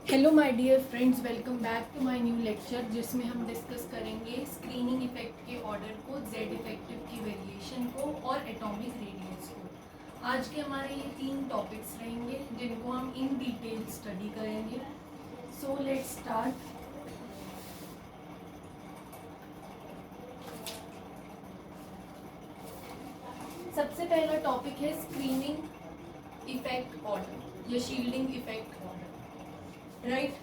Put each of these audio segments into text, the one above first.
Hello my dear friends, welcome back to my new lecture जिसमें हम discuss करेंगे screening effect के order को, जेड इफेक्टिव की वेरिएशन को और एटॉमिक रेडियस को। आज के हमारे ये 3 टॉपिक्स रहेंगे जिनको हम इन डिटेल स्टडी करेंगे। So let's start. सबसे पहला टॉपिक है स्क्रीनिंग इफेक्ट ऑर्डर या shielding effect order, right.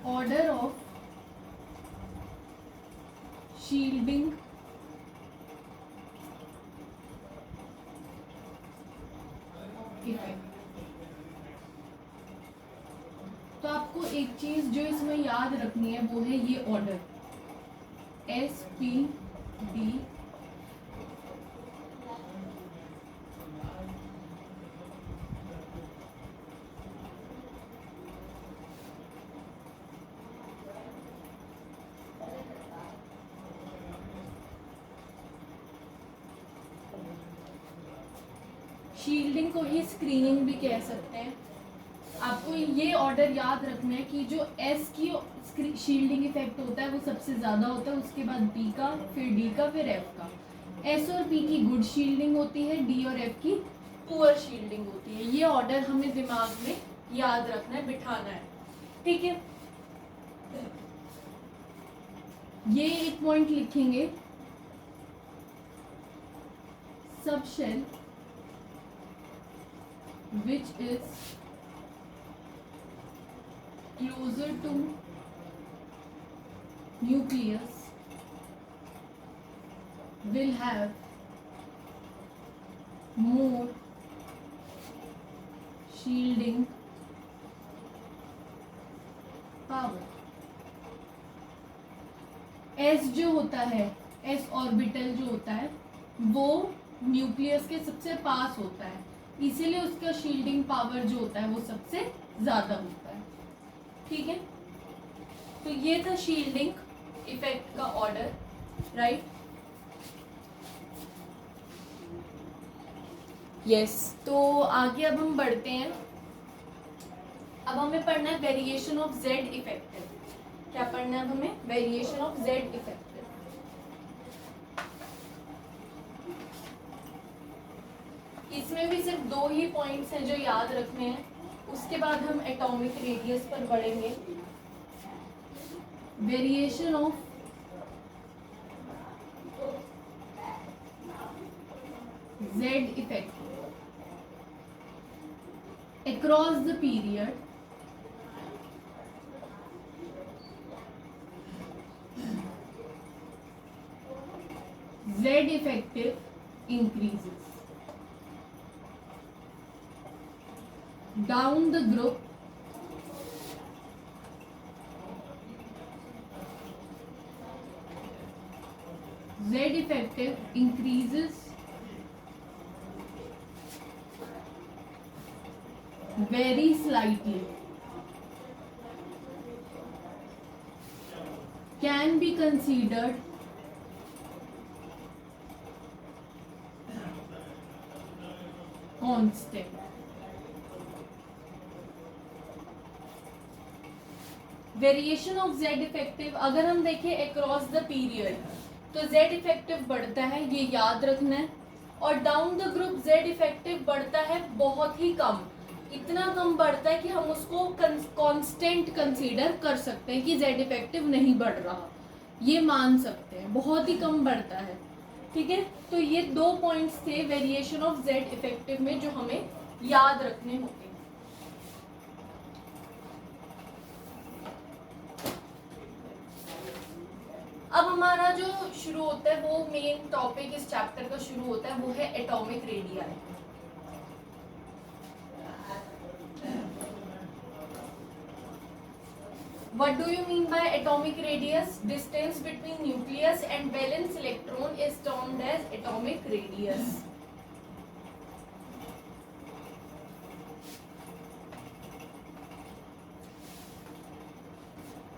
Order of shielding effect. तो आपको एक चीज जो इसमें याद रखनी है वो है ये ऑर्डर SPD। शील्डिंग को ही स्क्रीनिंग भी कह सकते हैं। आपको ये ऑर्डर याद रखना है कि जो एस की शील्डिंग इफेक्ट होता है वो सबसे ज़्यादा होता है, उसके बाद बी का, फिर डी का, फिर एफ का। एस और पी की गुड शील्डिंग होती है, डी और एफ की पुअर शील्डिंग होती है। ये ऑर्डर हमें दिमाग में याद रखना है, बिठाना है, ठीक है। ये एक पॉइंट लिखेंगे, सब which is closer to nucleus will have more shielding power। S जो होता है, S ऑर्बिटल जो होता है वो न्यूक्लियस के सबसे पास होता है, इसीलिए उसका शील्डिंग पावर जो होता है वो सबसे ज्यादा होता है, ठीक है। तो ये था शील्डिंग इफेक्ट का ऑर्डर, राइट। यस, तो आगे अब हम बढ़ते हैं। अब हमें पढ़ना है वेरिएशन ऑफ जेड इफेक्टिव। क्या पढ़ना है अब हमें? Variation of Z effective. इसमें भी सिर्फ 2 ही पॉइंट्स हैं जो याद रखने हैं, उसके बाद हम एटॉमिक रेडियस पर बढ़ेंगे। Variation of Z effect across the period Z effective increases down the group Z effective increases very slightly, can be considered constant। Variation of Z effective अगर हम देखें अक्रॉस द पीरियड, तो Z effective बढ़ता है, ये याद रखना है। और down the group Z effective बढ़ता है बहुत ही कम, इतना कम बढ़ता है कि हम उसको कांस्टेंट कंसीडर कर सकते हैं कि जेड इफेक्टिव नहीं बढ़ रहा, ये मान सकते हैं, बहुत ही कम बढ़ता है, ठीक है। तो ये 2 पॉइंट्स थे वेरिएशन ऑफ जेड इफेक्टिव में जो हमें याद रखने होते हैं। अब हमारा जो शुरू होता है वो मेन टॉपिक इस चैप्टर का शुरू होता है, वो है atomic radii. What do you mean by atomic radius? Distance between nucleus and valence electron is termed as atomic radius.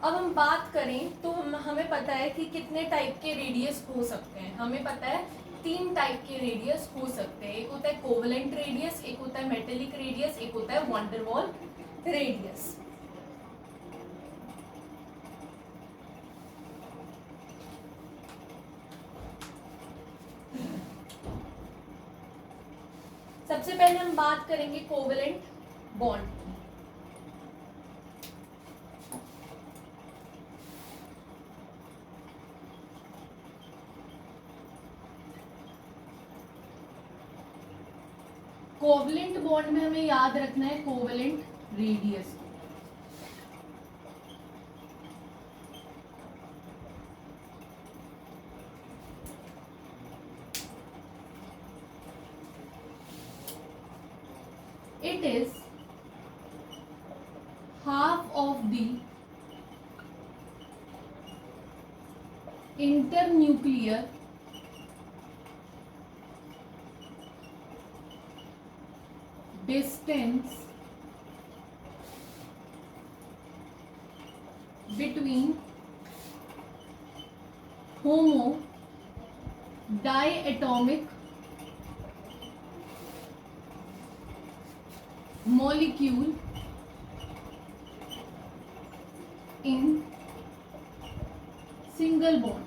अब हम बात करें तो हमें पता है कि कितने टाइप के रेडियस हो सकते हैं। हमें पता है 3 टाइप के रेडियस हो सकते हैं। एक होता है कोवलेंट रेडियस, एक होता है मेटेलिक रेडियस, एक होता है वैन डेर वाल रेडियस। सबसे पहले हम बात करेंगे कोवलेंट बॉन्ड। कोवलेंट बॉन्ड में हमें याद रखना है covalent radius. It is half of the internuclear distance between homo diatomic molecule in single bond.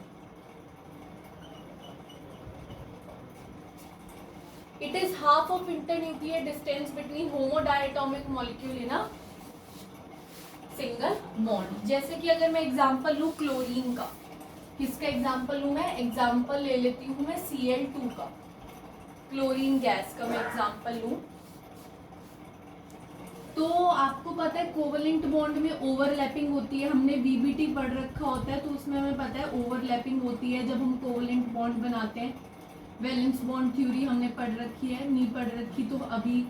It is half of internuclear distance between homodiatomic molecule in a single bond. जैसे कि अगर मैं example लूँ क्लोरीन का, किसका example लूँ मैं? Example ले लेती हूँ मैं Cl2 का, क्लोरीन गैस का मैं एग्जांपल लूँ। तो आपको पता है कोवलेंट बॉन्ड में ओवरलैपिंग होती है। हमने VBT पढ़ रखा होता है तो उसमें हमें पता है ओवरलैपिंग होती है जब हम कोवलेंट बॉन्ड बनाते हैं। वैलेंस बॉन्ड थ्योरी हमने पढ़ रखी है, नहीं पढ़ रखी तो अभी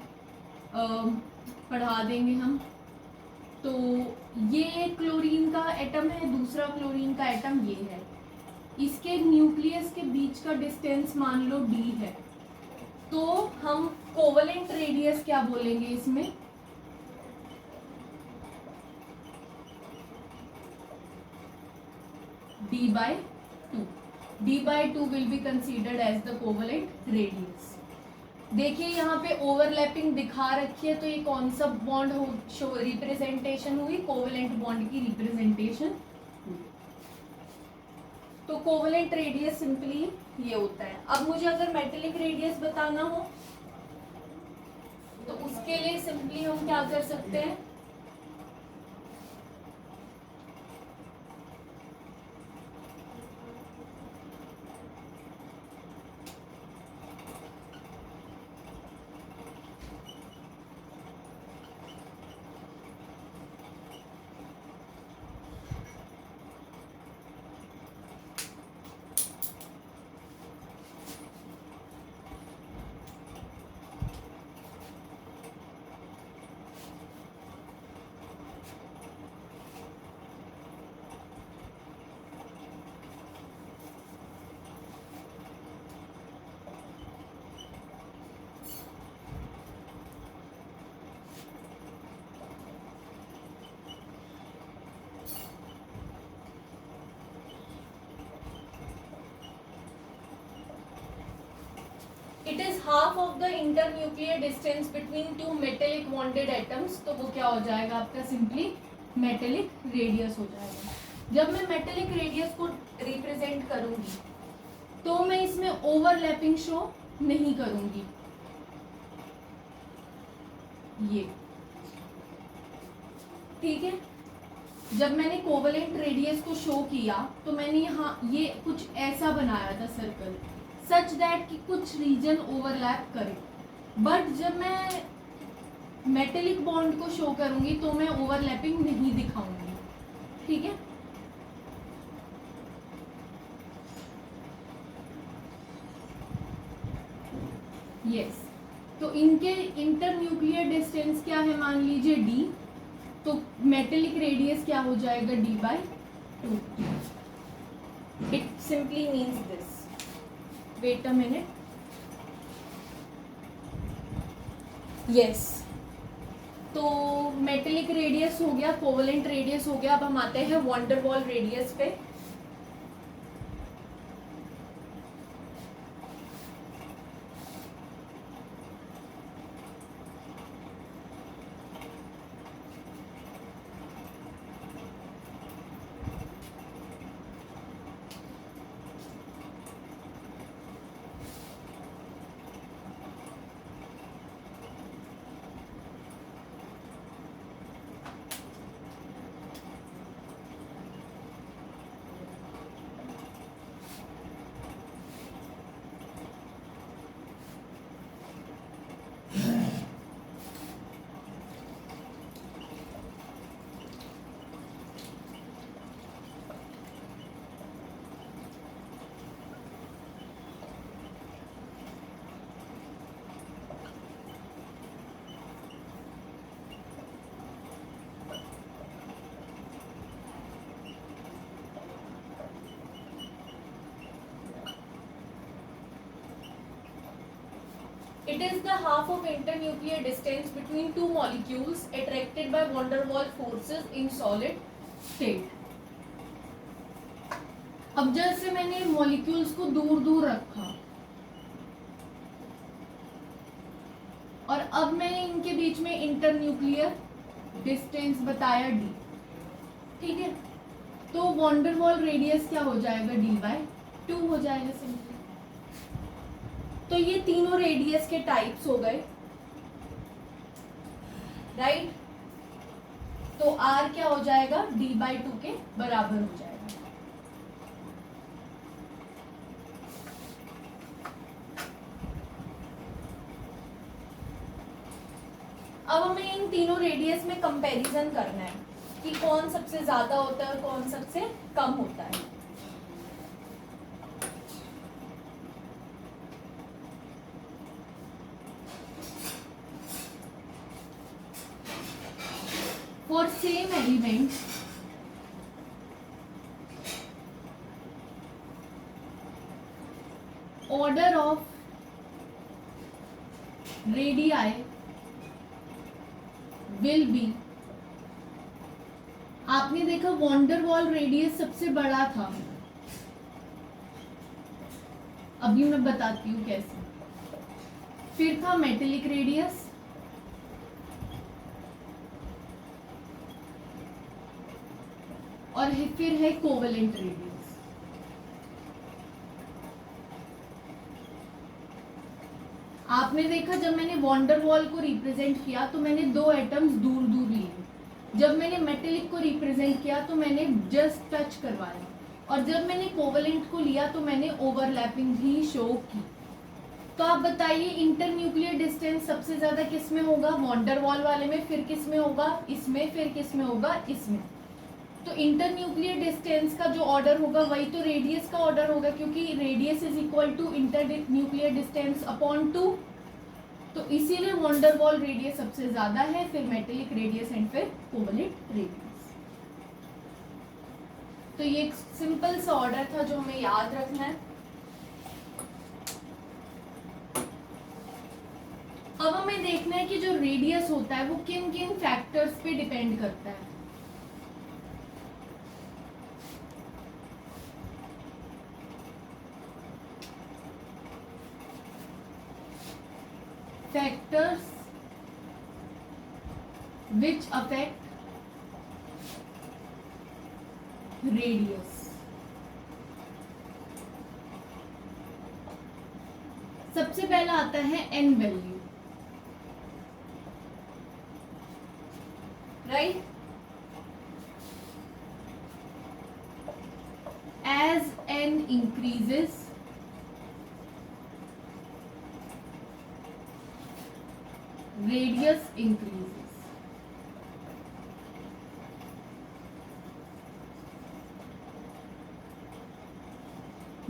पढ़ा देंगे हम। तो ये क्लोरीन का एटम है, दूसरा क्लोरीन का एटम ये है। इसके न्यूक्लियस के बीच का डिस्टेंस मान लो d है, तो हम कोवलेंट रेडियस क्या बोलेंगे इसमें? d/2. d/2 will be considered as the covalent radius. देखिए यहाँ पे ओवरलैपिंग दिखा रखी है, तो ये कौन सा बॉन्ड हो शो रिप्रेजेंटेशन हुई? कोवलेंट बॉन्ड की रिप्रेजेंटेशन हुई। तो कोवलेंट रेडियस सिंपली ये होता है। अब मुझे अगर मेटेलिक रेडियस बताना हो तो उसके लिए सिंपली हम क्या कर सकते हैं? It is half of the internuclear distance between two metallic bonded atoms. तो वो क्या हो जाएगा आपका? सिंपली मेटेलिक रेडियस हो जाएगा। जब मैं मेटेलिक रेडियस को रिप्रेजेंट करूंगी तो मैं इसमें ओवरलैपिंग शो नहीं करूंगी। ये ठीक है। जब मैंने कोवलेंट रेडियस को शो किया तो मैंने यहाँ ये कुछ ऐसा बनाया था सर्कल, सच दैट कि कुछ रीजन ओवरलैप करे। बट जब मैं मेटेलिक बॉन्ड को शो करूंगी तो मैं ओवरलैपिंग नहीं दिखाऊंगी। ठीक है। यस, तो इनके इंटरन्यूक्लियर डिस्टेंस क्या है? मान लीजिए d, तो मेटेलिक रेडियस क्या हो जाएगा? d/2। It simply means this. Wait a minute. Yes, तो मेटेलिक रेडियस हो गया, कोवेलेंट रेडियस हो गया। अब हम आते हैं वॉन डेर वाल रेडियस पे। It is the half of internuclear distance between two molecules attracted by van der Waals forces in solid state. अब जैसे मैंने मॉलिक्यूल्स को दूर दूर रखा और अब मैंने इनके बीच में इंटरन्यूक्लियर डिस्टेंस बताया d, ठीक है, तो van der Waals रेडियस क्या हो जाएगा, d/2 हो जाएगा सिंपली। तो ये तीनों रेडियस के टाइप्स हो गए, राइट। तो r क्या हो जाएगा, d/2 के बराबर हो जाएगा। अब हमें इन तीनों रेडियस में कंपैरिजन करना है कि कौन सबसे ज्यादा होता है और कौन सबसे कम होता है। For same element, order of radii will be, आपने देखा van der Waals रेडियस सबसे बड़ा था, अभी मैं बताती हूँ कैसे। फिर था मेटेलिक रेडियस, और फिर है कोवेलेंट रेडियस। आपने देखा जब मैंने van der Waals को रिप्रेजेंट किया तो मैंने दो एटम्स दूर दूर लिए, जब मैंने मेटेलिक को रिप्रेजेंट किया तो मैंने जस्ट टच करवाया, और जब मैंने कोवेलेंट को लिया तो मैंने ओवरलैपिंग भी शो की। तो आप बताइए इंटरन्यूक्लियर डिस्टेंस सबसे ज्यादा किस में होगा, van der Waals वाले में, फिर किस में होगा, इसमें, फिर किस में होगा, इसमें। तो इंटरन्यूक्लियर डिस्टेंस का जो ऑर्डर होगा वही तो रेडियस का ऑर्डर होगा, क्योंकि radius is equal to internuclear distance upon 2। तो इसीलिए van der Waals रेडियस सबसे ज्यादा है, फिर मेटेलिक रेडियस एंड फिर कोवेलेंट रेडियस। तो ये एक सिंपल सा ऑर्डर था जो हमें याद रखना है। अब हमें देखना है कि जो रेडियस होता है वो किन किन फैक्टर्स पे डिपेंड करता है। Factors which affect radius। सबसे पहला आता है n value, right. As n increases, radius increases।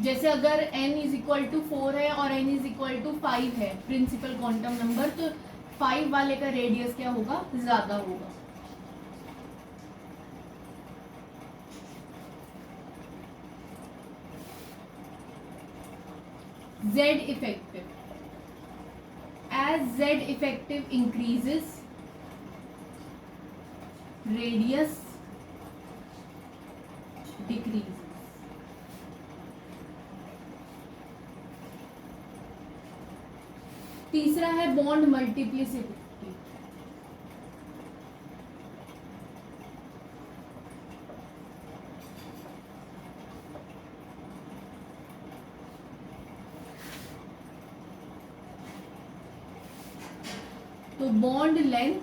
जैसे अगर n इज इक्वल टू 4 है और n इज इक्वल टू 5 है प्रिंसिपल क्वांटम नंबर, तो 5 वाले का रेडियस क्या होगा, ज्यादा होगा। Z effective, as Z effective increases, radius decrease. तीसरा है बॉन्ड मल्टीप्लिसिटी। तो bond length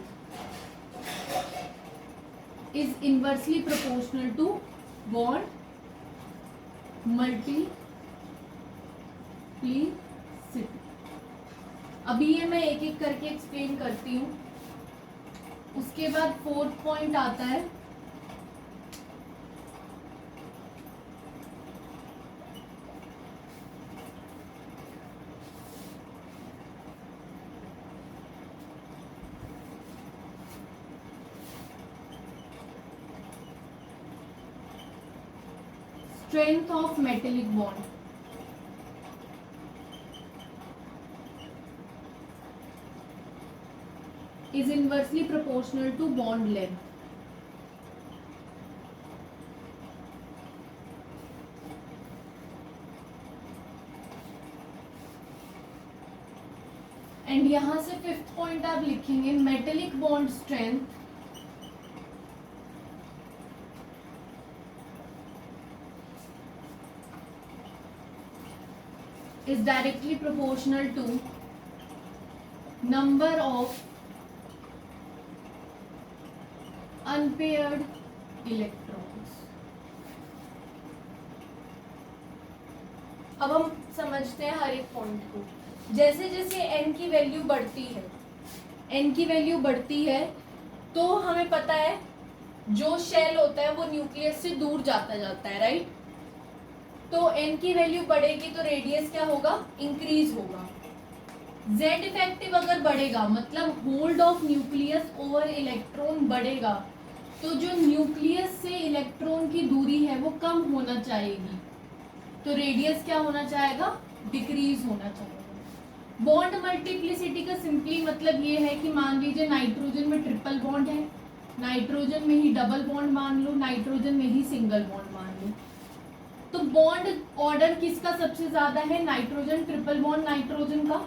is inversely proportional to bond multiplicity. अभी ये मैं एक एक करके एक्सप्लेन करती हूँ। उसके बाद फोर्थ पॉइंट आता है strength of metallic bond। is inversely proportional to bond length। And यहां से फिफ्थ पॉइंट आप लिखेंगे metallic bond strength is directly proportional to number of unpaired electrons। अब हम समझते हैं हर एक पॉइंट को। जैसे जैसे n की वैल्यू बढ़ती है, n की वैल्यू बढ़ती है तो हमें पता है जो शेल होता है वो न्यूक्लियस से दूर जाता जाता है, राइट। तो n की वैल्यू बढ़ेगी तो रेडियस क्या होगा, इंक्रीज होगा। z इफेक्टिव अगर बढ़ेगा मतलब hold of nucleus over electron बढ़ेगा तो जो न्यूक्लियस से इलेक्ट्रॉन की दूरी है वो कम होना चाहेगी, तो रेडियस क्या होना चाहेगा, डिक्रीज होना चाहेगा। बॉन्ड मल्टीप्लिसिटी का सिंपली मतलब ये है कि मान लीजिए नाइट्रोजन में ट्रिपल बॉन्ड है, नाइट्रोजन में ही डबल बॉन्ड मान लो, नाइट्रोजन में ही सिंगल बॉन्ड मान लो। तो बॉन्ड ऑर्डर किसका सबसे ज्यादा है, नाइट्रोजन, ट्रिपल बॉन्ड नाइट्रोजन का।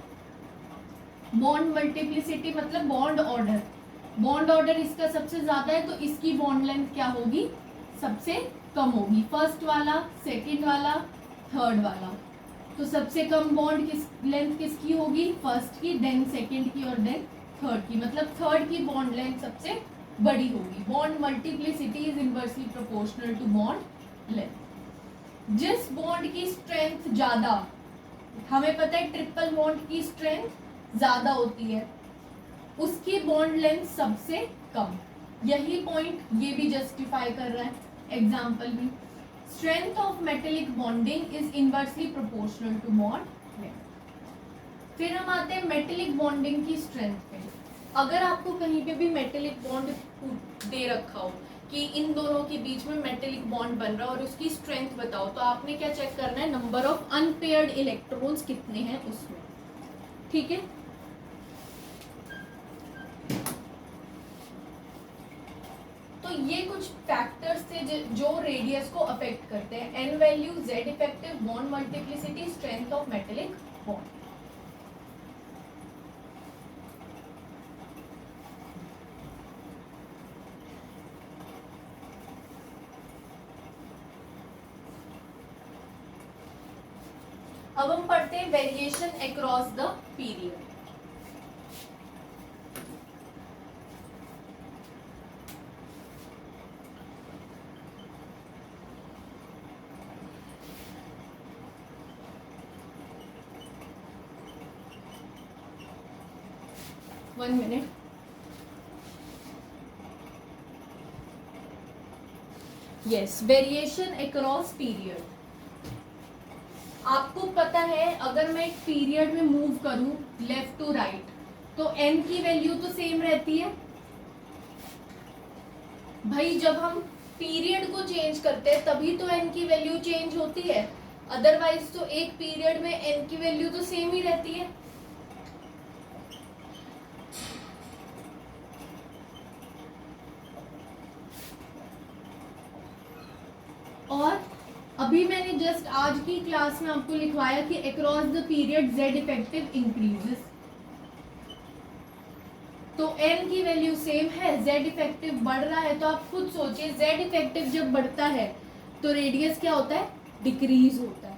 बॉन्ड मल्टीप्लिसिटी मतलब बॉन्ड ऑर्डर, बॉन्ड ऑर्डर इसका सबसे ज्यादा है तो इसकी बॉन्ड लेंथ क्या होगी, सबसे कम होगी। फर्स्ट वाला, सेकंड वाला, थर्ड वाला। तो सबसे कम बॉन्ड लेंथ किसकी होगी, फर्स्ट की, देन सेकंड की और देन थर्ड की। मतलब थर्ड की बॉन्ड लेंथ सबसे बड़ी होगी। Bond multiplicity is inversely proportional to bond length. जिस बॉन्ड की स्ट्रेंथ ज्यादा, हमें पता है ट्रिपल बॉन्ड की स्ट्रेंथ ज्यादा होती है, उसकी बॉन्ड लेंथ सबसे कम। यही पॉइंट ये भी जस्टिफाई कर रहा है एग्जाम्पल भी। Strength of metallic bonding is inversely proportional to bond length. फिर हम आते हैं मेटेलिक बॉन्डिंग की स्ट्रेंथ पे। अगर आपको कहीं पे भी मेटेलिक बॉन्ड दे रखा हो कि इन दोनों के बीच में मेटेलिक बॉन्ड बन रहा है और उसकी स्ट्रेंथ बताओ, तो आपने क्या चेक करना है, नंबर ऑफ अनपेयर्ड इलेक्ट्रॉन्स कितने हैं उसमें, ठीक है। तो ये कुछ फैक्टर्स थे जो रेडियस को अफेक्ट करते हैं। N value, Z effective, bond multiplicity, strength of metallic bond. अब हम पढ़ते हैं variation across the period. One minute. Yes, variation across period. आपको पता है अगर मैं एक पीरियड में मूव करूं लेफ्ट टू राइट तो n की वैल्यू तो सेम रहती है भाई। जब हम पीरियड को चेंज करते हैं तभी तो n की वैल्यू चेंज होती है, अदरवाइज तो एक पीरियड में n की वैल्यू तो सेम ही रहती है। जस्ट आज की क्लास में आपको लिखवाया कि across the period Z effective increases, तो एन की वैल्यू सेम है, जेड इफेक्टिव बढ़ रहा है, तो आप खुद सोचिए जेड इफेक्टिव जब बढ़ता है तो रेडियस क्या होता है, डिक्रीज होता है।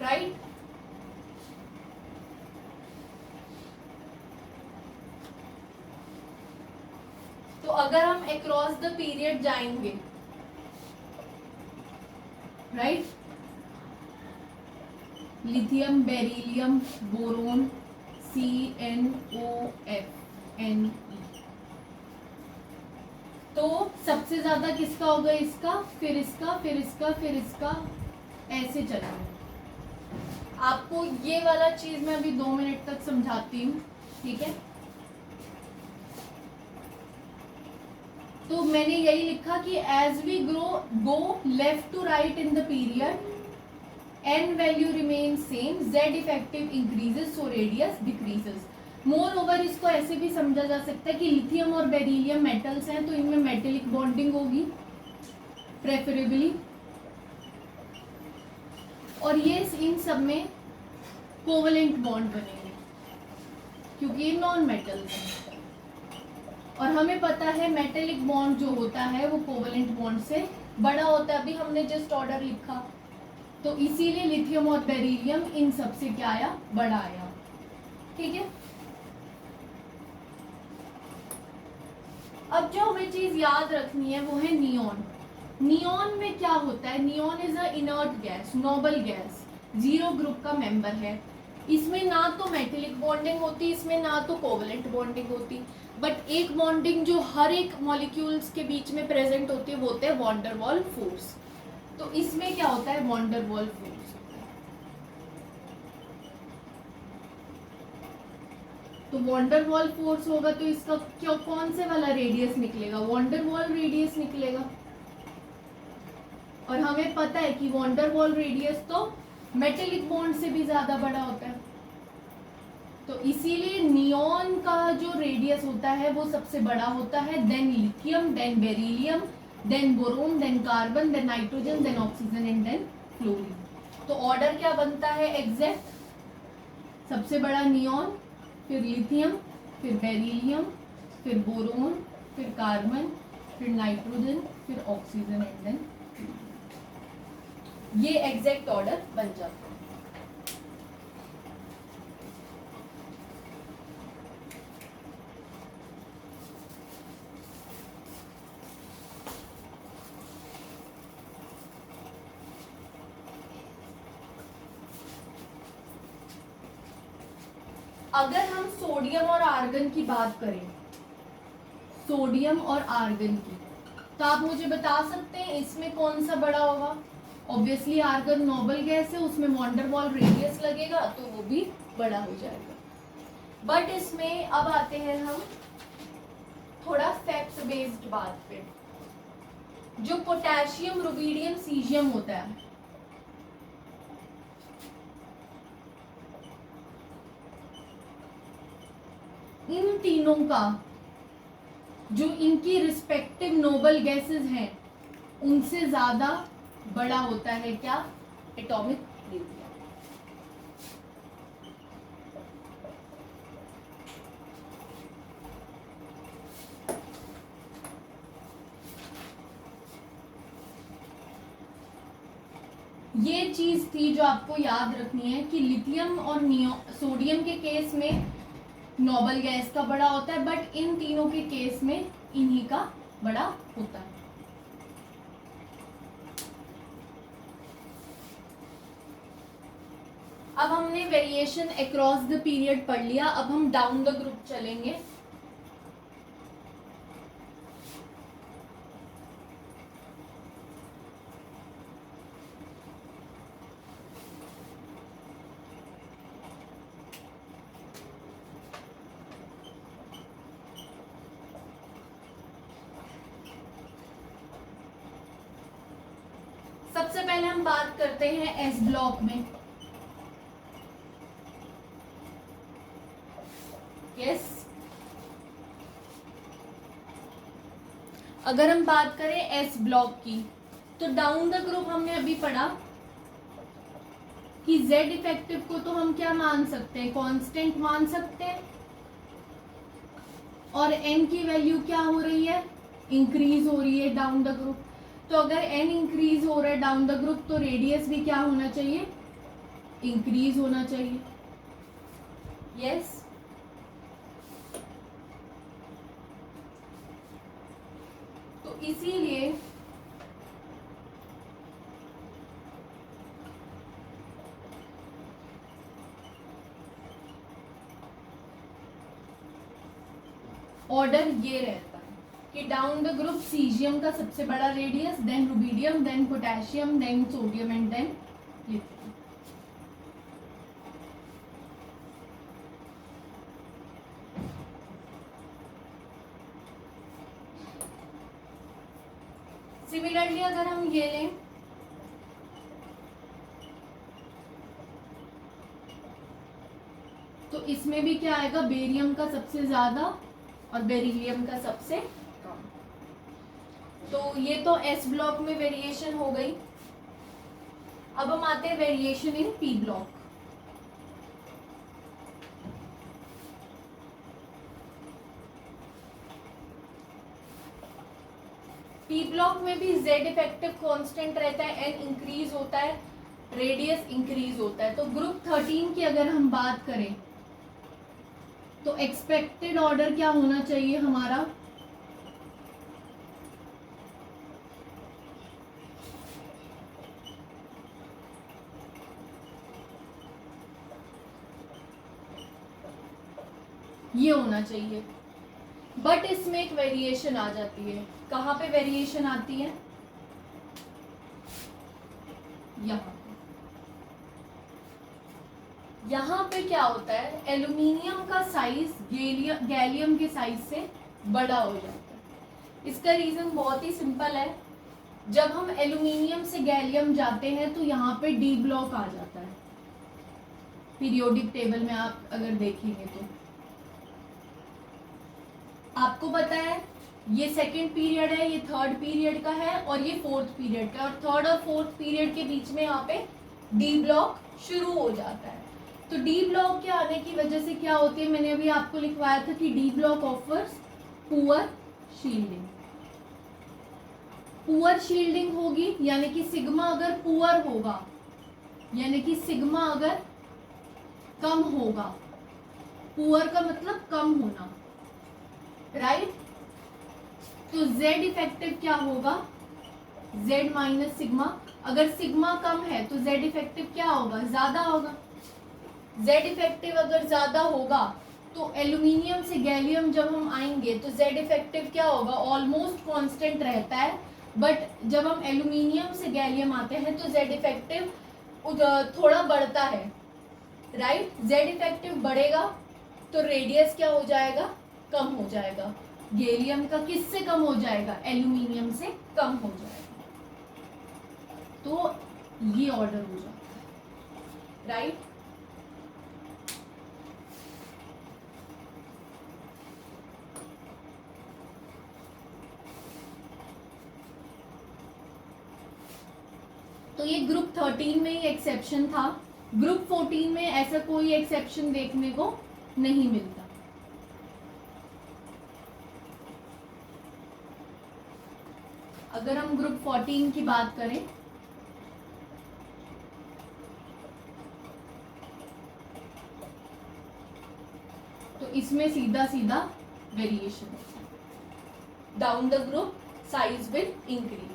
राइट? तो अगर हम अक्रॉस द पीरियड जाएंगे, right, lithium, beryllium, boron, CnOFne, तो सबसे ज्यादा किसका होगा, इसका, फिर इसका, फिर इसका, फिर इसका, ऐसे चलेंगे। आपको ये वाला चीज मैं अभी 2 मिनट तक समझाती हूँ, ठीक है? तो मैंने यही लिखा कि as we go left to right in the period, n value remain same, Z effective increases, so radius decreases. Moreover इसको ऐसे भी समझा जा सकता है कि लिथियम और बेरिलियम मेटल्स हैं, तो इनमें मेटेलिक बॉन्डिंग होगी प्रेफरेबली, और ये इन सब में कोवलेंट बॉन्ड बनेंगे क्योंकि ये नॉन मेटल्स हैं, और हमें पता है मेटेलिक बॉन्ड जो होता है वो कोवलेंट बॉन्ड से बड़ा होता है। अभी हमने जस्ट ऑर्डर लिखा, तो इसीलिए लिथियम और बेरिलियम इन सब से क्या आया, बड़ा आया, ठीक है? अब जो हमें चीज याद रखनी है वो है नियॉन। नियॉन में क्या होता है, neon is a inert gas, noble gas, 0 group का मेंबर है। इसमें ना तो मेटेलिक बॉन्डिंग होती, इसमें ना तो कोवलेंट बॉन्डिंग होती, बट एक बॉन्डिंग जो हर एक मॉलिक्यूल्स के बीच में प्रेजेंट होती है वो होता है वॉन डेर वाल फोर्स। तो इसमें क्या होता है, वॉन डेर वाल फोर्स। तो वॉन डेर वाल फोर्स होगा तो इसका क्यों, कौन से वाला रेडियस निकलेगा, वॉन डेर वाल रेडियस निकलेगा, और हमें पता है कि वॉन डेर वाल रेडियस तो मेटेलिक बॉन्ड से भी ज्यादा बड़ा होता है, तो इसीलिए नियॉन का जो रेडियस होता है वो सबसे बड़ा होता है, then lithium, then beryllium, then boron, then carbon, then nitrogen, then oxygen and then fluorine. तो ऑर्डर क्या बनता है एग्जैक्ट, सबसे बड़ा नियॉन, फिर लिथियम, फिर बेरिलियम, फिर बोरोन, फिर कार्बन, फिर नाइट्रोजन, फिर ऑक्सीजन एंड देन, ये एग्जैक्ट ऑर्डर बन जाता है। अगर हम सोडियम और आर्गन की बात करें, सोडियम और आर्गन की, तो आप मुझे बता सकते हैं इसमें कौन सा बड़ा होगा? ऑब्वियसली आर्गन नोबल गैस है, उसमें वॉन डेर वाल रेडियस लगेगा तो वो भी बड़ा हो जाएगा। बट इसमें अब आते हैं हम थोड़ा फैक्ट बेस्ड बात पे। जो पोटेशियम, रुबिडियम, सीजियम होता है, इन तीनों का जो इनकी रिस्पेक्टिव नोबल गैसेस हैं उनसे ज्यादा बड़ा होता है क्या, एटॉमिक रेडियस। ये चीज थी जो आपको याद रखनी है कि लिथियम और सोडियम के केस में नोबल गैस का बड़ा होता है, बट इन तीनों के केस में इन्हीं का बड़ा होता है। अब हमने वेरिएशन अक्रॉस द पीरियड पढ़ लिया, अब हम डाउन द ग्रुप चलेंगे। सबसे पहले हम बात करते हैं एस ब्लॉक में। यस। अगर हम बात करें एस ब्लॉक की, तो डाउन द ग्रुप हमने अभी पढ़ा कि z इफेक्टिव को तो हम क्या मान सकते हैं, कांस्टेंट मान सकते हैं, और n की वैल्यू क्या हो रही है, इंक्रीज हो रही है डाउन द ग्रुप। तो अगर n इंक्रीज हो रहा है डाउन द ग्रुप, तो रेडियस भी क्या होना चाहिए, इंक्रीज होना चाहिए। यस। तो इसीलिए ऑर्डर ये रहता है कि डाउन द ग्रुप सीजियम का सबसे बड़ा radius, then rubidium, then potassium, then sodium and then lithium. Similarly अगर हम ये लें, तो इसमें भी क्या आएगा, बेरियम का सबसे ज्यादा और बेरिलियम का सबसे कम। तो ये तो एस ब्लॉक में वेरिएशन हो गई। अब हम आते हैं variation in P block. P block में भी z इफेक्टिव कांस्टेंट रहता है, n इंक्रीज होता है, रेडियस इंक्रीज होता है। तो ग्रुप 13 की अगर हम बात करें, तो एक्सपेक्टेड ऑर्डर क्या होना चाहिए हमारा, ये होना चाहिए। बट इसमें एक वेरिएशन आ जाती है। कहाँ पे वेरिएशन आती है, यहाँ। यहाँ पे क्या होता है, एल्यूमिनियम का साइज गैलियम के साइज से बड़ा हो जाता है। इसका रीजन बहुत ही सिंपल है, जब हम एल्यूमिनियम से गैलियम जाते हैं तो यहाँ पे डी ब्लॉक आ जाता है। पीरियोडिक टेबल में आप अगर देखेंगे तो आपको पता है ये सेकंड पीरियड है, ये थर्ड पीरियड का है और ये फोर्थ पीरियड का, और थर्ड और फोर्थ पीरियड के बीच में यहाँ पे डी ब्लॉक शुरू हो जाता है। तो डी ब्लॉक के आने की वजह से क्या होती है, मैंने अभी आपको लिखवाया था कि D block offers poor shielding. Poor shielding होगी, यानी कि सिग्मा अगर पुअर होगा, यानी कि सिग्मा अगर कम होगा, पुअर का मतलब कम होना, राइट। तो z इफेक्टिव क्या होगा, z माइनस सिग्मा। अगर सिग्मा कम है तो z इफेक्टिव क्या होगा, ज्यादा होगा। z इफेक्टिव अगर ज्यादा होगा तो एल्यूमिनियम से गैलियम जब हम आएंगे तो z इफेक्टिव क्या होगा, ऑलमोस्ट कांस्टेंट रहता है। बट जब हम एल्यूमिनियम से गैलियम आते हैं तो z इफेक्टिव थोड़ा बढ़ता है, राइट। z इफेक्टिव बढ़ेगा तो रेडियस क्या हो जाएगा, कम हो जाएगा। गैलियम का किससे कम हो जाएगा, एल्यूमिनियम से कम हो जाएगा। तो ये ऑर्डर हो जाता है, राइट। तो ये ग्रुप 13 में ही एक्सेप्शन था। ग्रुप 14 में ऐसा कोई एक्सेप्शन देखने को नहीं मिलता। अगर हम ग्रुप 14 की बात करें, तो इसमें सीधा सीधा variation down the group size will increase.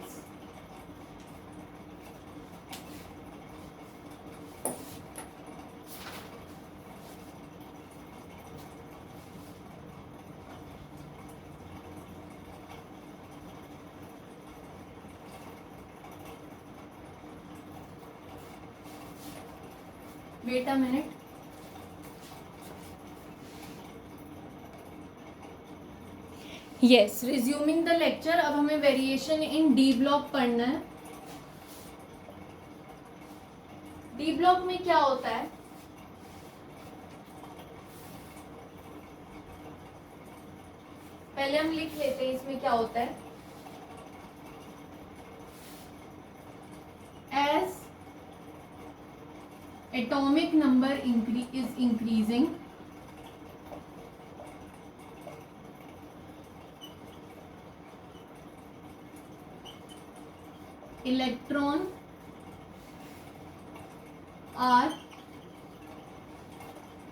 Wait a minute. Yes, resuming the lecture. अब हमें वेरिएशन इन डी ब्लॉक पढ़ना है। डी ब्लॉक में क्या होता है, पहले हम लिख लेते हैं इसमें क्या होता है. As atomic number is increasing, electrons are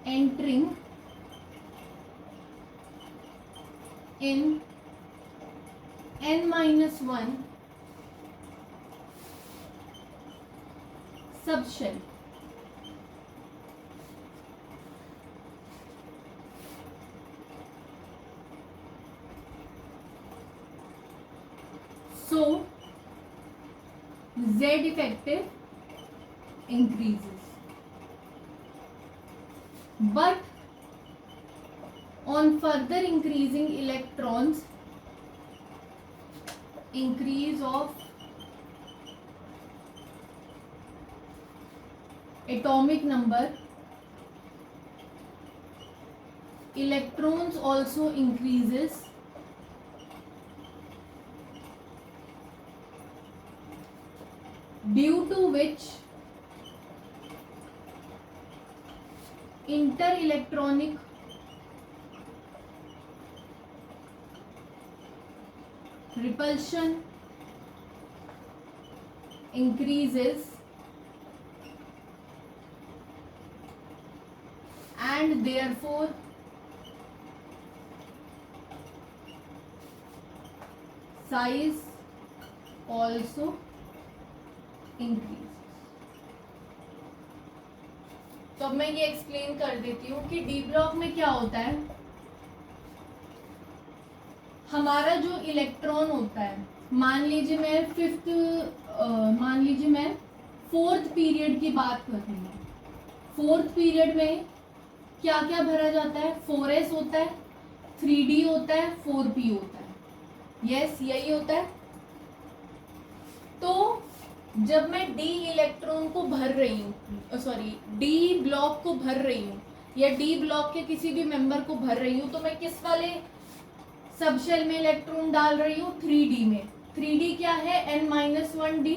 entering in n-1 subshell. So Z effective increases, but on further increasing electrons, increase of atomic number, electrons also increases, due to which inter-electronic repulsion increases, and therefore size also increases. तो अब मैं ये explain कर देती हूँ कि D block में क्या होता है. हमारा जो इलेक्ट्रॉन होता है, मान लीजिए मैं फोर्थ पीरियड की बात कर रही हूँ. फोर्थ पीरियड में क्या क्या भरा जाता है? 4s होता है, 3d होता है, 4p होता है. यस, यही होता है. तो जब मैं डी इलेक्ट्रॉन को भर रही हूँ, डी ब्लॉक को भर रही हूँ या डी ब्लॉक के किसी भी मेंबर को भर रही हूँ, तो मैं किस वाले सबशेल में इलेक्ट्रॉन डाल रही हूँ? 3d में. 3d क्या है? n-1d,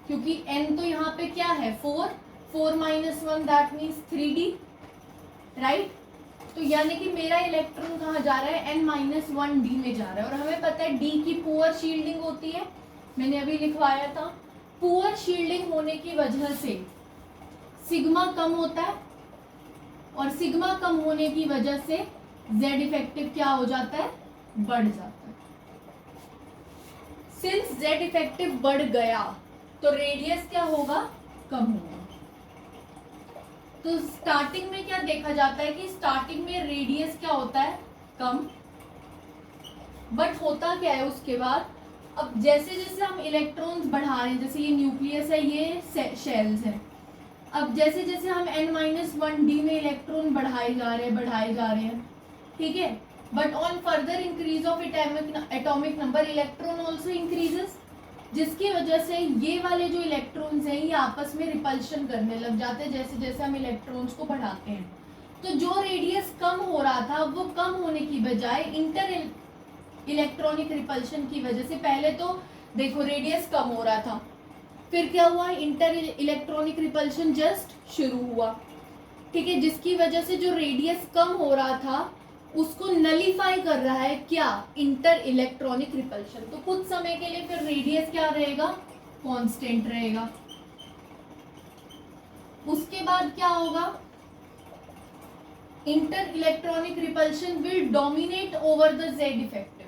क्योंकि n तो यहाँ पे क्या है? 4 -1 दैट मीन्स 3d, राइट. तो यानी कि मेरा इलेक्ट्रॉन कहाँ जा रहा है? n-1d में जा रहा है. और हमें पता है d की पुअर शील्डिंग होती है, मैंने अभी लिखवाया था. पुअर शील्डिंग होने की वजह से सिग्मा कम होता है, और सिग्मा कम होने की वजह से Z इफेक्टिव क्या हो जाता है? बढ़ जाता है. सिंस Z इफेक्टिव बढ़ गया तो रेडियस क्या होगा? कम होगा. तो स्टार्टिंग में क्या देखा जाता है कि स्टार्टिंग में रेडियस क्या होता है? कम. बट होता क्या है उसके बाद? अब जैसे जैसे हम इलेक्ट्रॉन्स बढ़ा रहे हैं, जैसे ये न्यूक्लियस है, ये शेल्स है. अब जैसे जैसे हम n-1d में इलेक्ट्रॉन बढ़ाए जा रहे हैं, ठीक है. But on further increase of atomic number electron also increases, जिसकी वजह से ये वाले जो इलेक्ट्रॉन्स हैं ये आपस में रिपल्शन करने लग जाते हैं जैसे जैसे हम इलेक्ट्रॉन्स को बढ़ाते हैं. तो जो रेडियस कम हो रहा था वो कम होने की बजाय इंटर इलेक्ट्रॉनिक रिपल्शन की वजह से, पहले तो देखो रेडियस कम हो रहा था, फिर क्या हुआ? इंटर इलेक्ट्रॉनिक रिपल्शन जस्ट शुरू हुआ, ठीक है, जिसकी वजह से जो रेडियस कम हो रहा था उसको नलीफाई कर रहा है क्या? Inter electronic repulsion. तो कुछ समय के लिए फिर रेडियस क्या रहेगा? कांस्टेंट रहेगा. उसके बाद क्या होगा? Inter electronic repulsion will dominate over the Z effective,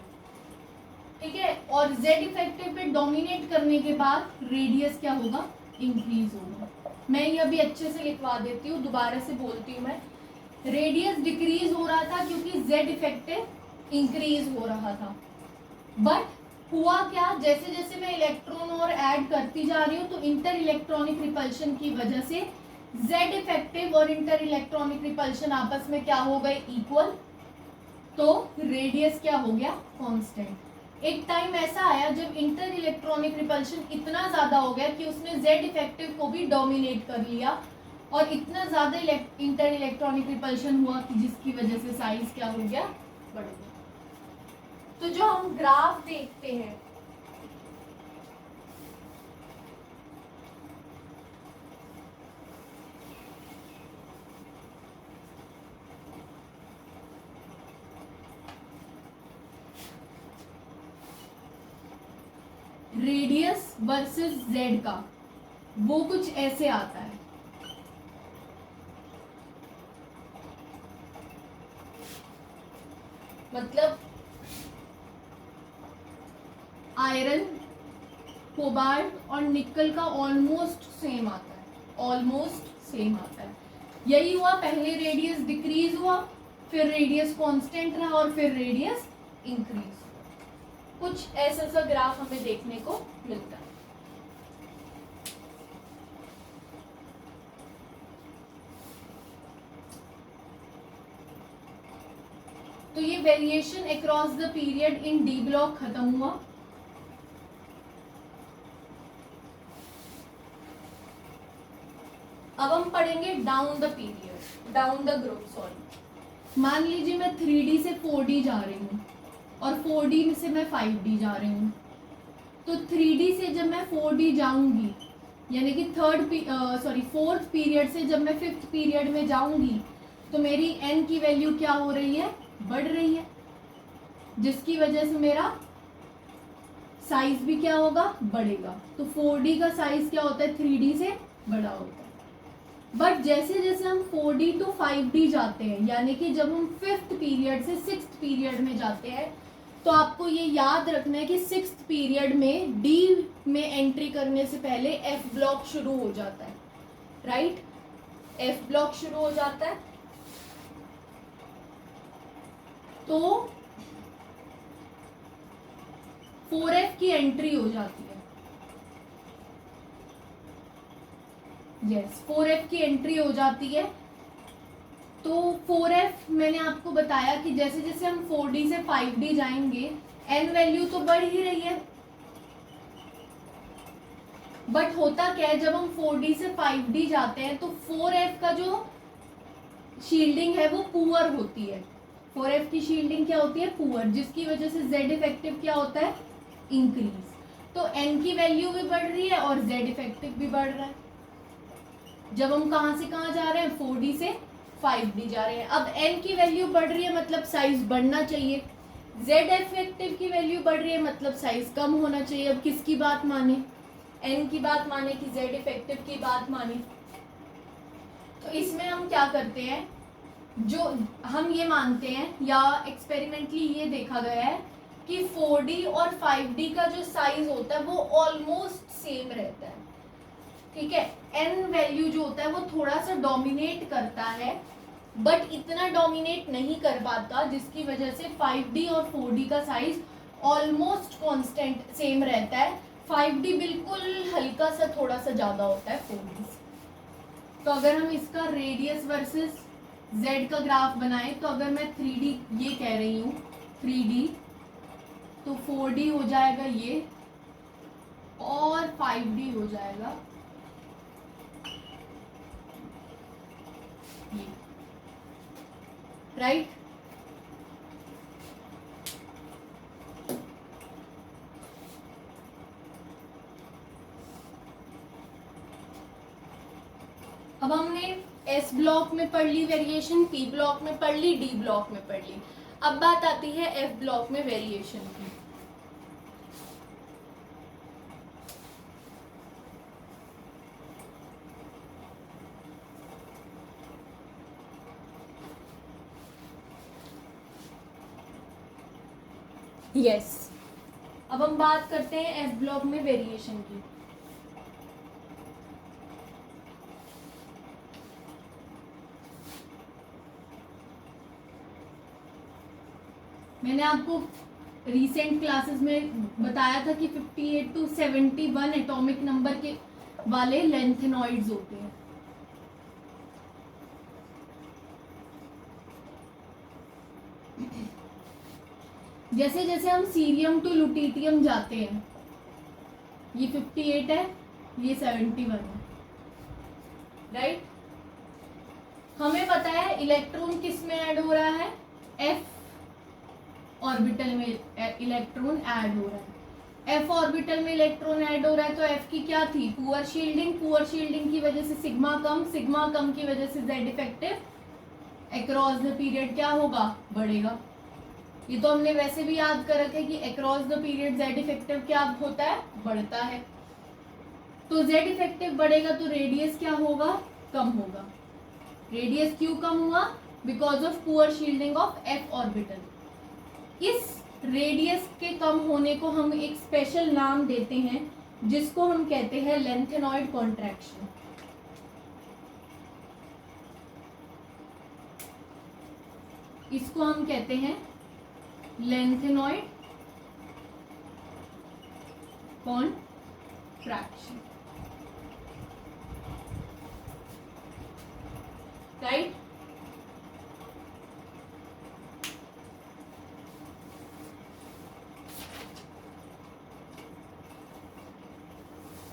ठीक है. और Z इफेक्टिव पे डोमिनेट करने के बाद रेडियस क्या होगा? इंक्रीज होगा. मैं ये अभी अच्छे से लिखवा देती हूँ, दोबारा से बोलती हूँ मैं. रेडियस डिक्रीज हो रहा था क्योंकि Z इफेक्टिव इंक्रीज हो रहा था. बट हुआ क्या? जैसे जैसे मैं इलेक्ट्रॉन और ऐड करती जा रही हूँ तो इंटर इलेक्ट्रॉनिक रिपल्शन की वजह से Z इफेक्टिव और इंटर इलेक्ट्रॉनिक रिपल्शन आपस में क्या हो गए? इक्वल. तो रेडियस क्या हो गया? कांस्टेंट. एक टाइम ऐसा आया जब इंटर इलेक्ट्रॉनिक रिपल्शन इतना ज्यादा हो गया कि उसने Z इफेक्टिव को भी डोमिनेट कर लिया, और इतना ज्यादा इंटर इलेक्ट्रॉनिक रिपल्शन हुआ कि जिसकी वजह से साइज क्या हो गया? बढ़ गया. तो जो हम ग्राफ देखते हैं, रेडियस वर्सेस जेड का, वो कुछ ऐसे आता है। मतलब आयरन, कोबाल्ट और निकल का ऑलमोस्ट सेम आता है, ऑलमोस्ट सेम आता है। यही हुआ, पहले रेडियस डिक्रीज हुआ, फिर रेडियस कांस्टेंट रहा और फिर रेडियस इंक्रीज। कुछ ऐसा सा ग्राफ हमें देखने को मिलता है। तो ये variation across the period in D block खत्म हुआ। अब हम पढ़ेंगे down the period, down the group. Sorry, मान लीजिए मैं 3D से 4D जा रही हूँ और 4D से मैं 5D जा रही हूँ। तो 3D से जब मैं 4D जाऊंगी, यानी कि फोर्थ पीरियड से जब मैं फिफ्थ पीरियड में जाऊंगी, तो मेरी n की वैल्यू क्या हो रही है, बढ़ रही है, जिसकी वजह से मेरा साइज भी क्या होगा, बढ़ेगा। तो 4D का साइज क्या होता है, 3D से बड़ा होता है। बट जैसे जैसे हम 4D टू 5D जाते हैं, यानी कि जब हम फिफ्थ पीरियड से सिक्स्थ पीरियड में जाते हैं, तो आपको ये याद रखना है कि सिक्स्थ पीरियड में D में एंट्री करने से पहले F ब्लॉक शुरू हो जाता है, राइट? F ब्लॉक शुरू हो जाता है। तो 4F की एंट्री हो जाती है। यस, 4F की एंट्री हो जाती है। तो 4F मैंने आपको बताया कि जैसे जैसे हम 4D से 5D जाएंगे, n वैल्यू तो बढ़ ही रही है। बट होता क्या है, जब हम 4D से 5D जाते हैं तो 4F का जो शील्डिंग है वो पुअर होती है। 4F की शील्डिंग क्या होती है, पुअर, जिसकी वजह से Z इफेक्टिव क्या होता है, इंक्रीज। तो n की वैल्यू भी बढ़ रही है और Z इफेक्टिव भी बढ़ रहा है। जब हम कहां से कहां जा रहे हैं, 4D से 5D जा रहे हैं। अब n की वैल्यू बढ़ रही है, मतलब साइज बढ़ना चाहिए। Z इफेक्टिव की वैल्यू बढ़ रही है, मतलब साइज कम होना चाहिए। अब किसकी बात माने, n की बात माने कि Z इफेक्टिव की बात माने? तो इसमें हम क्या करते हैं, जो हम ये मानते हैं या एक्सपेरिमेंटली ये देखा गया है कि 4D और 5D का जो साइज होता है वो ऑलमोस्ट सेम रहता है, ठीक है। n वैल्यू जो होता है वो थोड़ा सा डोमिनेट करता है, बट इतना डोमिनेट नहीं कर पाता, जिसकी वजह से 5D और 4D का साइज ऑलमोस्ट कांस्टेंट सेम रहता है। 5D बिल्कुल हल्का सा थोड़ा सा ज़्यादा होता है 4D से। तो अगर हम इसका रेडियस वर्सेस Z का ग्राफ बनाए, तो अगर मैं 3D ये कह रही हूँ 3D, तो 4D हो जाएगा ये और 5D हो जाएगा ये, राइट? अब हमने S ब्लॉक में पढ़ ली वेरिएशन, P ब्लॉक में पढ़ ली, D ब्लॉक में पढ़ ली। अब बात आती है F ब्लॉक में वेरिएशन की। यस, अब हम बात करते हैं F ब्लॉक में वेरिएशन की। मैंने आपको रिसेंट क्लासेस में बताया था कि 58 टू 71 एटॉमिक नंबर के वाले लेंथेनॉइड्स होते हैं। जैसे जैसे हम सीरियम टू लुटीटियम जाते हैं, ये 58 है, ये 71 है, राइट? हमें पता है इलेक्ट्रॉन किस में ऐड हो रहा है, F और ऑर्बिटल में इलेक्ट्रॉन ऐड हो रहा है, एफ ऑर्बिटल में इलेक्ट्रॉन ऐड हो रहा है, तो एफ की क्या थी, पुअर शील्डिंग की वजह से सिग्मा कम की वजह से Z effective across the period क्या होगा, बढ़ेगा। ये तो हमने वैसे भी याद कर रखा है कि across the period Z effective क्या होता है, बढ़ता है। तो जेड इफेक्टिव बढ़ेगा तो रेडियस क्या होगा, कम होगा। रेडियस क्यों कम हुआ, because of poor shielding of F orbital. इस रेडियस के कम होने को हम एक स्पेशल नाम देते हैं जिसको हम कहते हैं लेंथेनॉइड कॉन्ट्रैक्शन। इसको हम कहते हैं लेंथेनॉइड कॉन्ट्रैक्शन, राइट।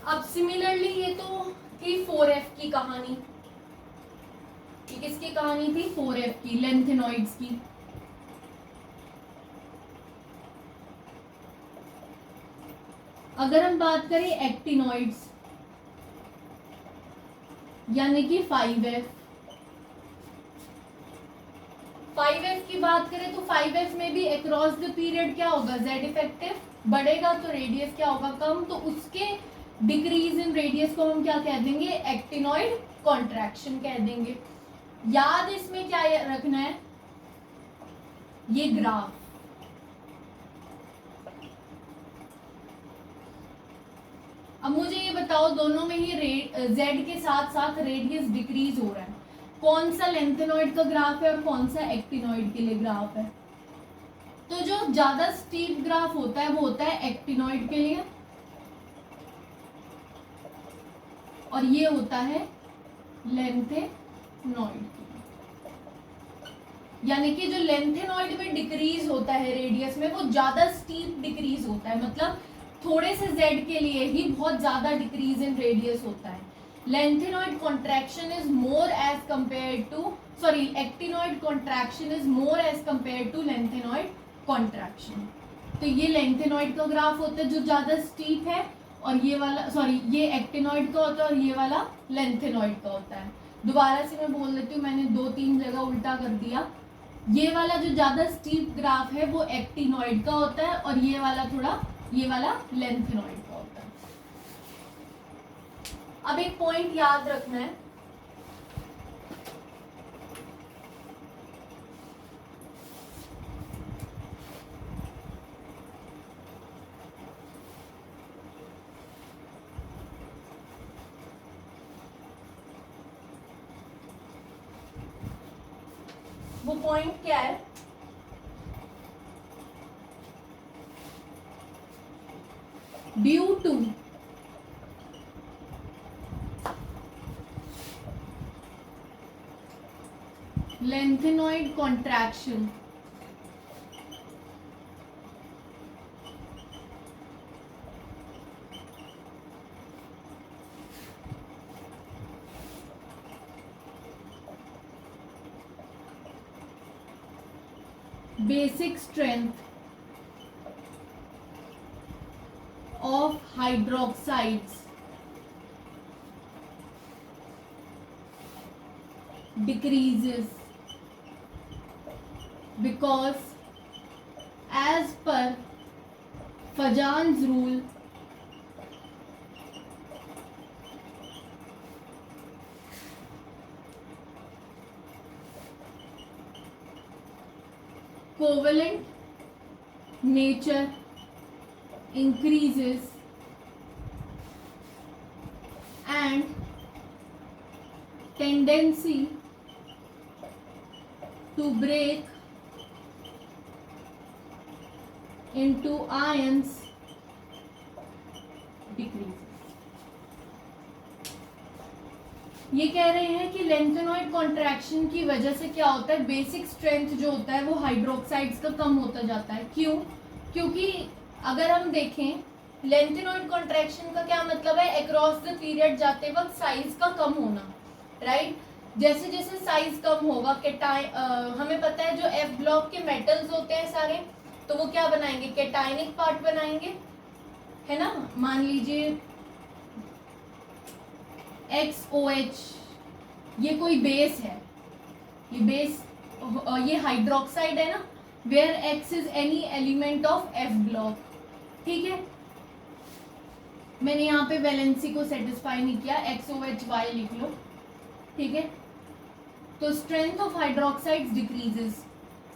अब सिमिलरली ये तो थी 4f की कहानी, ये किसकी कहानी थी, 4f की, लेंथेनॉइड्स की। अगर हम बात करें एक्टिनॉइड्स यानी कि 5f की बात करें तो 5f में भी अक्रॉस द पीरियड क्या होगा, जेड इफेक्टिव बढ़ेगा तो रेडियस क्या होगा, कम। तो उसके डिक्रीज इन रेडियस को हम क्या कह देंगे, एक्टिनॉइड कॉन्ट्रैक्शन कह देंगे। याद इसमें क्या रखना है, ये ग्राफ, अब मुझे ये बताओ दोनों में ही जेड के साथ साथ रेडियस डिक्रीज हो रहा है, कौन सा लेंथेनॉइड का ग्राफ है और कौन सा एक्टिनॉइड के लिए ग्राफ है। तो जो ज्यादा स्टीप ग्राफ होता है वो होता है एक्टिनॉइड के लिए, और ये होता है लेंथेनॉइड के लिए। यानी कि जो लेंथेनॉइड में डिक्रीज होता है रेडियस में, वो ज्यादा स्टीप डिक्रीज होता है, मतलब थोड़े से जेड के लिए ही बहुत ज्यादा डिक्रीज इन रेडियस होता है। Lanthanoid contraction is more as compare to, sorry, actinoid contraction is more as compare to lanthanoid contraction. तो ये लेंथेनॉइड का ग्राफ होता है जो ज्यादा स्टीप है, और ये वाला, सॉरी, ये एक्टिनॉइड का होता है और ये वाला लेंथेनॉइड का होता है। दोबारा से मैं बोल देती हूँ, मैंने 2-3 जगह उल्टा कर दिया। ये वाला जो ज्यादा स्टीप ग्राफ है वो एक्टिनॉइड का होता है, और ये वाला लेंथेनॉइड का होता है। अब एक पॉइंट याद रखना है, वो पॉइंट क्या है, due to lanthanoid contraction basic strength of hydroxides decreases because as per Fajan's rule covalent nature increases and tendency to break into ions decreases। ये कह रहे हैं कि लेंथेनॉइड कॉन्ट्रैक्शन की वजह से क्या होता है, बेसिक स्ट्रेंथ जो होता है वो हाइड्रोक्साइड्स का कम होता जाता है। क्यों? क्योंकि अगर हम देखें लेंथेनॉइड कॉन्ट्रैक्शन का क्या मतलब है, अक्रॉस द पीरियड जाते वक्त साइज का कम होना, राइट। जैसे जैसे साइज कम होगा, हमें पता है जो एफ ब्लॉक के मेटल्स होते हैं सारे, तो वो क्या बनाएंगे, कैटायनिक पार्ट बनाएंगे, है ना। मान लीजिए XOH, ये कोई बेस है, ये बेस, ये हाइड्रोक्साइड है ना, where X is any element of F block, ठीक है। मैंने यहाँ पे वैलेंसी को सेटिस्फाई नहीं किया, XOHY लिख लो, ठीक है। तो स्ट्रेंथ ऑफ हाइड्रोक्साइड्स डिक्रीजेस।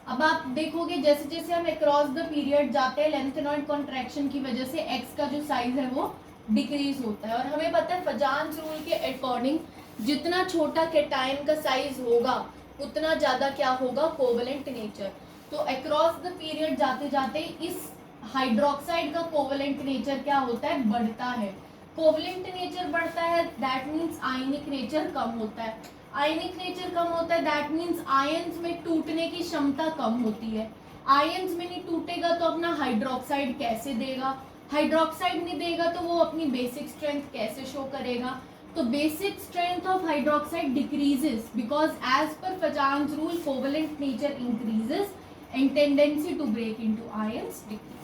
अब आप देखोगे जैसे जैसे हम अक्रॉस द पीरियड जाते हैं, लेंथेनॉइड कॉन्ट्रैक्शन की वजह से एक्स का जो साइज है वो डिक्रीज होता है। और हमें पता है फजान्स रूल के अकॉर्डिंग जितना छोटा कैटायन का साइज होगा उतना ज़्यादा क्या होगा, कोवेलेंट नेचर। तो अक्रॉस द पीरियड जाते जाते इस हाइड्रोक्साइड का कोवेलेंट नेचर क्या होता है, बढ़ता है। कोवेलेंट नेचर बढ़ता है दैट मीन्स आयनिक नेचर कम होता है। आयनिक नेचर कम होता है दैट मीन्स आयंस में टूटने की क्षमता कम होती है। आयंस में नहीं टूटेगा तो अपना हाइड्रोक्साइड कैसे देगा, हाइड्रोक्साइड नहीं देगा तो वो अपनी बेसिक स्ट्रेंथ कैसे शो करेगा। तो basic strength of hydroxide decreases because as per Fajans rule covalent nature increases and tendency to break into ions decreases.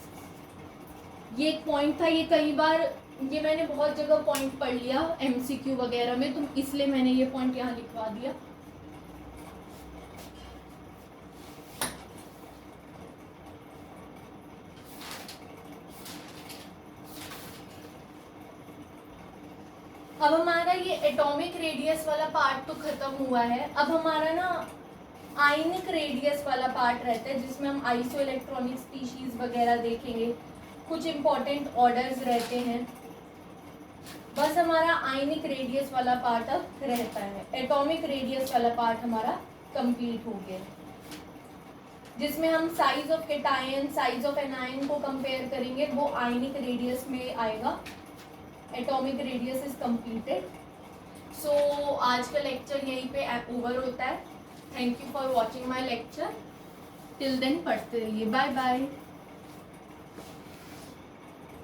ये एक पॉइंट था, ये कई बार, ये मैंने बहुत जगह पॉइंट पढ़ लिया MCQ वगैरह में, तो इसलिए मैंने ये पॉइंट यहाँ लिखवा दिया। अब हमारा ये एटॉमिक रेडियस वाला पार्ट तो खत्म हुआ है। अब हमारा ना आयनिक रेडियस वाला पार्ट रहता है जिसमें हम आइसो इलेक्ट्रॉनिक स्पीशीज वगैरह देखेंगे, कुछ इंपॉर्टेंट ऑर्डर्स रहते हैं। बस हमारा आयनिक रेडियस वाला पार्ट अब रहता है, एटॉमिक रेडियस वाला पार्ट हमारा कंप्लीट हो गया, जिसमें हम size of cation, size of anion को कंपेयर करेंगे, वो आयनिक रेडियस में आएगा। Atomic radius is completed. So आज का लेक्चर यहीं पे ओवर होता है। Thank you for watching my lecture. Till then पढ़ते रहिए। Bye bye.